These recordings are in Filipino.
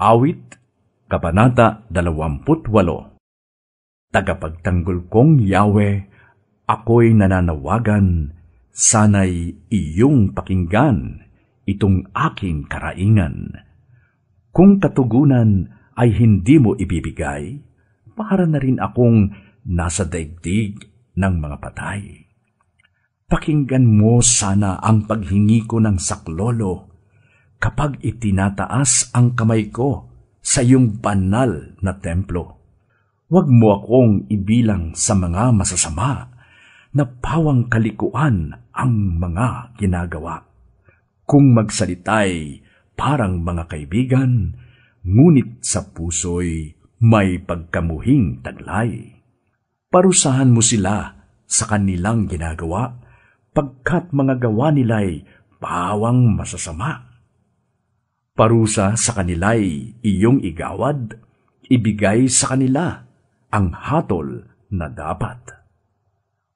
Awit, Kabanata 28. Tagapagtanggol kong Yahweh, ako'y nananawagan, sana'y iyong pakinggan itong aking karaingan. Kung katugunan ay hindi mo ibibigay, para na rin akong nasa daigdig ng mga patay. Pakinggan mo sana ang paghingi ko ng saklolo, kapag itinataas ang kamay ko sa iyong banal na templo. Huwag mo akong ibilang sa mga masasama, na pawang kalikuan ang mga ginagawa. Kung magsalitay parang mga kaibigan, ngunit sa puso'y may pagkamuhing taglay. Parusahan mo sila sa kanilang ginagawa, pagkat mga gawa nila'y pawang masasama. Parusa sa kanila'y iyong igawad, ibigay sa kanila ang hatol na dapat.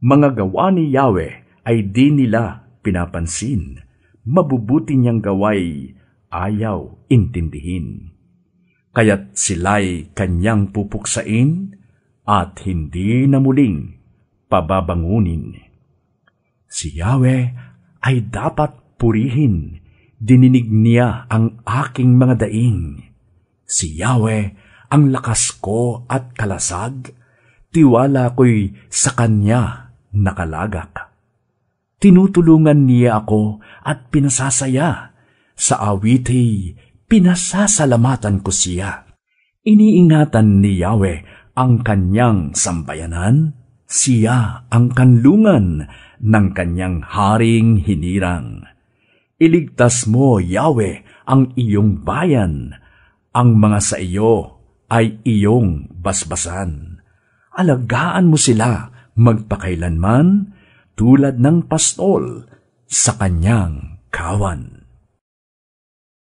Mga gawa ni Yahweh ay di nila pinapansin, mabubuti niyang gaway ayaw intindihin. Kaya't sila'y kanyang pupuksain at hindi na muling pababangunin. Si Yahweh ay dapat purihin, dininig niya ang aking mga daing. Si Yahweh ang lakas ko at kalasag, tiwala ko'y sa Kanya nakalagak. Tinutulungan niya ako at pinasasaya, sa awiti pinasasalamatan ko siya. Iniingatan ni Yahweh ang Kanyang sambayanan, siya ang kanlungan ng Kanyang haring hinirang. Iligtas mo, Yahweh, ang iyong bayan, ang mga sa iyo ay iyong basbasan. Alagaan mo sila magpakailanman, tulad ng pastol sa kanyang kawan.